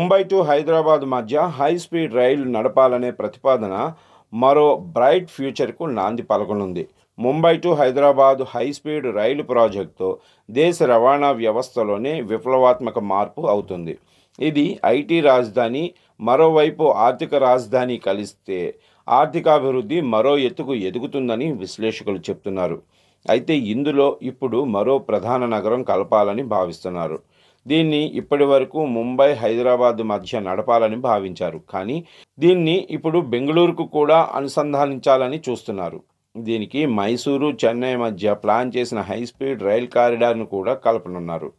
Mumbai to Hyderabad మధ్య high speed రైలు నడపాలనే ప్రతిపాదన మరో బ్రైట్ ఫ్యూచర్కు నాంది పలకనుంది. Mumbai to Hyderabad high speed rail ప్రాజెక్టుతో దేశ రవాణా వ్యవస్థలోనే విప్లవాత్మక మార్పు అవుతుంది. ఇది ఐటీ రాజధాని, మరోవైపు ఆర్థిక రాజధాని కలిస్తే ఆర్థికాభివృద్ధి మరో ఎత్తుకు ఎదుగుతుందని విశ్లేషకులు చెప్తున్నారు. అయితే ఇందులో ఇప్పుడు మరో ప్రధాన నగరం కలపాలని భావిస్తున్నారు. దీన్ని ఇప్పటి వరకు ముంబై హైదరాబాద్ మధ్య నడపాలని భావించారు. కానీ దీన్ని ఇప్పుడు బెంగళూరుకు కూడా అనుసంధానించాలని చూస్తున్నారు. దీనికి మైసూరు, చెన్నై మధ్య ప్లాన్ చేసిన హై స్పీడ్ రైల్ కారిడార్ను కూడా కలపనున్నారు.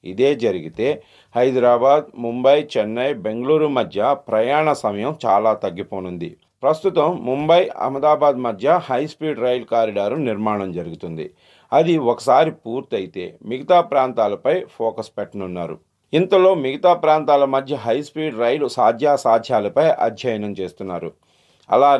ఇదే జరిగితే హైదరాబాద్, ముంబై, చెన్నై, బెంగళూరు మధ్య ప్రయాణ సమయం చాలా తగ్గిపోనుంది. ప్రస్తుతం ముంబై, అహ్మదాబాద్ మధ్య హై స్పీడ్ రైల్ కారిడారు నిర్మాణం జరుగుతుంది. అది ఒకసారి పూర్తయితే మిగతా ప్రాంతాలపై ఫోకస్ పెట్టనున్నారు. ఇంతలో మిగతా ప్రాంతాల మధ్య హై స్పీడ్ రైలు సాధ్యాసాధ్యాలపై అధ్యయనం చేస్తున్నారు. అలా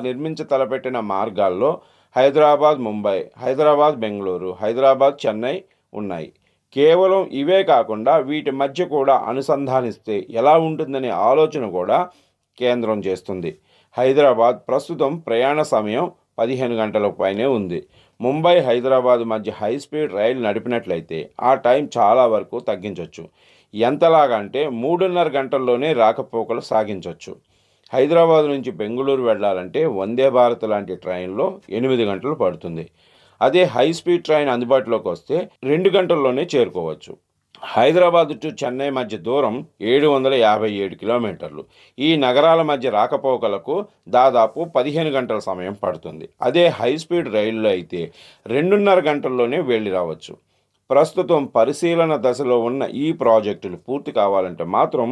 తలపెట్టిన మార్గాల్లో హైదరాబాద్ ముంబై, హైదరాబాద్ బెంగళూరు, హైదరాబాద్ చెన్నై ఉన్నాయి. కేవలం ఇవే కాకుండా వీటి మధ్య కూడా అనుసంధానిస్తే ఎలా ఉంటుందనే ఆలోచన కూడా కేంద్రం చేస్తుంది. హైదరాబాద్ ప్రస్తుతం ప్రయాణ సమయం 15 గంటల పైనే ఉంది. ముంబై, హైదరాబాద్ మధ్య హై స్పీడ్ రైలు నడిపినట్లయితే ఆ టైం చాలా వరకు తగ్గించవచ్చు. ఎంతలాగంటే 3.5 గంటల్లోనే రాకపోకలు సాగించవచ్చు. హైదరాబాద్ నుంచి బెంగళూరు వెళ్ళాలంటే వందే భారత్ లాంటి ట్రైన్లో 8 గంటలు పడుతుంది. అదే హై స్పీడ్ ట్రైన్ అందుబాటులోకి వస్తే 2 గంటల్లోనే చేరుకోవచ్చు. హైదరాబాద్ టు చెన్నై మధ్య దూరం 757 కిలోమీటర్లు. ఈ నగరాల మధ్య రాకపోకలకు దాదాపు 15 గంటల సమయం పడుతుంది. అదే హై స్పీడ్ రైల్లో అయితే 2.5 గంటల్లోనే వెళ్ళి రావచ్చు. ప్రస్తుతం పరిశీలన దశలో ఉన్న ఈ ప్రాజెక్టులు పూర్తి కావాలంటే మాత్రం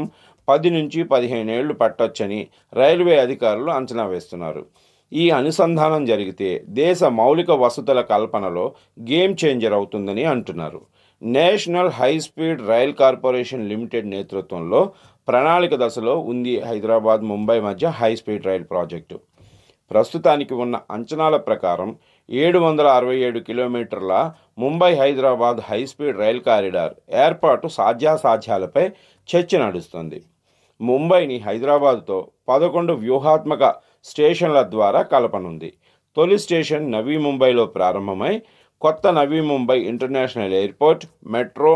10 నుంచి 15 ఏళ్లు పట్టొచ్చని రైల్వే అధికారులు అంచనా వేస్తున్నారు. ఈ అనుసంధానం జరిగితే దేశ మౌలిక వసతుల కల్పనలో గేమ్ చేంజర్ అవుతుందని అంటున్నారు. National high speed rail corporation limited నేతృత్వంలో ప్రణాళిక దశలో ఉంది హైదరాబాద్, ముంబై మధ్య హై స్పీడ్ రైల్ ప్రాజెక్టు. ప్రస్తుతానికి ఉన్న అంచనాల ప్రకారం 767 కిలోమీటర్ల Mumbai Hyderabad high speed rail corridor ఏర్పాటు సాధ్యాసాధ్యాలపై చర్చ నడుస్తుంది. ముంబైని హైదరాబాద్తో 11 వ్యూహాత్మక స్టేషన్ల ద్వారా కలపనుంది. తొలి స్టేషన్ నవీ ముంబైలో ప్రారంభమై కొత్త Navi Mumbai international airport, metro,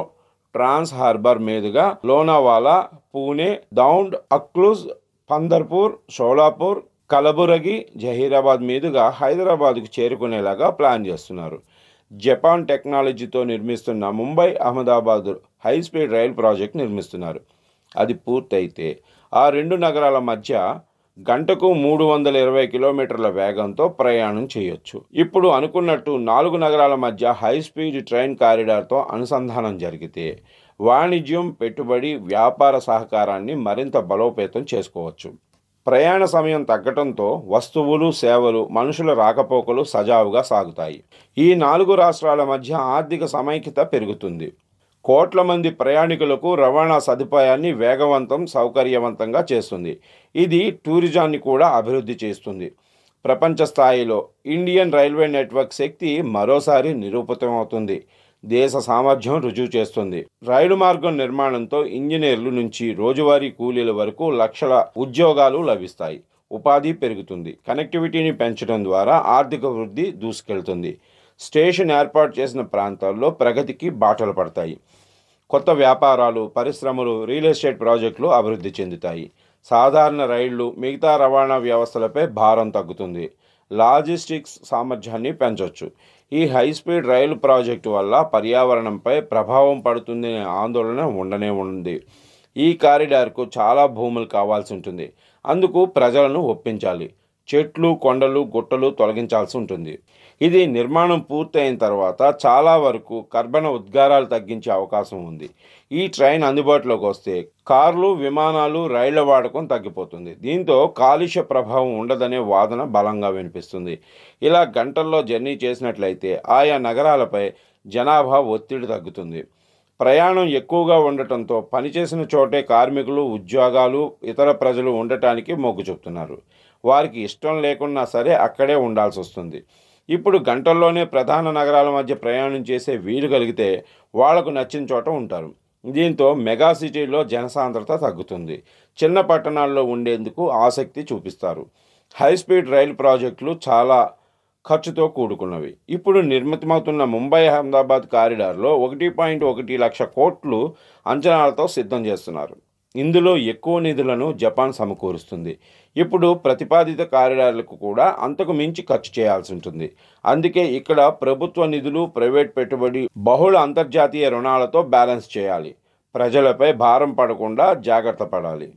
trans harbour మీదుగా లోనావాలా, పూణే, దౌండ్, అక్లూజ్, పందర్పూర్, షోలాపూర్, కలబురగి, జహీరాబాద్ మీదుగా హైదరాబాద్కు చేరుకునేలాగా ప్లాన్ చేస్తున్నారు. జపాన్ టెక్నాలజీతో నిర్మిస్తున్న Mumbai Ahmedabad high speed rail project నిర్మిస్తున్నారు. అది పూర్తయితే ఆ 2 నగరాల మధ్య గంటకు 320 కిలోమీటర్ల వేగంతో ప్రయాణం చేయొచ్చు. ఇప్పుడు అనుకున్నట్టు 4 నగరాల మధ్య హై స్పీడ్ ట్రైన్ కారిడార్తో అనుసంధానం జరిగితే వాణిజ్యం, పెట్టుబడి, వ్యాపార సహకారాన్ని మరింత బలోపేతం చేసుకోవచ్చు. ప్రయాణ సమయం తగ్గటంతో వస్తువులు, సేవలు, మనుషుల రాకపోకలు సజావుగా సాగుతాయి. ఈ 4 రాష్ట్రాల మధ్య ఆర్థిక సమైక్యత పెరుగుతుంది. కోట్ల మంది ప్రయాణికులకు రవాణా సదుపాయాన్ని వేగవంతం, సౌకర్యవంతంగా చేస్తుంది. ఇది టూరిజాన్ని కూడా అభివృద్ధి చేస్తుంది. ప్రపంచ స్థాయిలో ఇండియన్ రైల్వే నెట్వర్క్ శక్తి మరోసారి నిరూపితమవుతుంది. దేశ సామర్థ్యం రుజువు చేస్తుంది. రైలు మార్గం నిర్మాణంతో ఇంజనీర్ల నుంచి రోజువారీ కూలీల వరకు లక్షల ఉద్యోగాలు లభిస్తాయి. ఉపాధి పెరుగుతుంది. కనెక్టివిటీని పెంచడం ద్వారా ఆర్థిక వృద్ధి దూసుకెళ్తుంది. స్టేషన్ ఏర్పాటు చేసిన ప్రాంతాల్లో ప్రగతికి బాటలు పడతాయి. కొత్త వ్యాపారాలు, పరిశ్రమలు, రియల్ ఎస్టేట్ ప్రాజెక్టులు అభివృద్ధి చెందుతాయి. సాధారణ రైళ్లు, మిగతా రవాణా వ్యవస్థలపై భారం తగ్గుతుంది. లాజిస్టిక్స్ సామర్థ్యాన్ని పెంచవచ్చు. ఈ హై స్పీడ్ రైలు ప్రాజెక్టు వల్ల పర్యావరణంపై ప్రభావం పడుతుందనే ఆందోళన ఉండనే ఉంది. ఈ కారిడార్కు చాలా భూములు కావాల్సి ఉంటుంది. అందుకు ప్రజలను ఒప్పించాలి. చెట్లు, కొండలు, గుట్టలు తొలగించాల్సి ఉంటుంది. ఇది నిర్మాణం పూర్తయిన తర్వాత చాలా వరకు కర్బన ఉద్గారాలు తగ్గించే అవకాశం ఉంది. ఈ ట్రైన్ అందుబాటులోకి వస్తే కార్లు, విమానాలు, రైళ్ల వాడకం తగ్గిపోతుంది. దీంతో కాలుష్య ప్రభావం ఉండదనే వాదన బలంగా వినిపిస్తుంది. ఇలా గంటల్లో జర్నీ చేసినట్లయితే ఆయా నగరాలపై జనాభా ఒత్తిడి తగ్గుతుంది. ప్రయాణం ఎక్కువగా ఉండటంతో పనిచేసిన చోటే కార్మికులు, ఉద్యోగాలు, ఇతర ప్రజలు ఉండటానికి మొగ్గు చూపుతున్నారు. వారికి ఇష్టం లేకున్నా సరే అక్కడే ఉండాల్సి వస్తుంది. ఇప్పుడు గంటల్లోనే ప్రధాన నగరాల మధ్య ప్రయాణం చేసే వీలు కలిగితే వాళ్లకు నచ్చిన చోట ఉంటారు. దీంతో మెగా సిటీలో జనసాంద్రత తగ్గుతుంది. చిన్న పట్టణాల్లో ఉండేందుకు ఆసక్తి చూపిస్తారు. హైస్పీడ్ రైలు ప్రాజెక్టులు చాలా ఖర్చుతో కూడుకున్నవి. ఇప్పుడు నిర్మితమవుతున్న ముంబై అహ్మదాబాద్ కారిడార్లో 1.1 లక్ష కోట్లు అంచనాలతో సిద్ధం చేస్తున్నారు. ఇందులో ఎక్కువ నిధులను జపాన్ సమకూరుస్తుంది. ఇప్పుడు ప్రతిపాదిత కారిడార్లకు కూడా అంతకు మించి ఖర్చు చేయాల్సి ఉంటుంది. అందుకే ఇక్కడ ప్రభుత్వ నిధులు, ప్రైవేట్ పెట్టుబడి, బహుళ అంతర్జాతీయ రుణాలతో బ్యాలెన్స్ చేయాలి. ప్రజలపై భారం పడకుండా జాగ్రత్త పడాలి.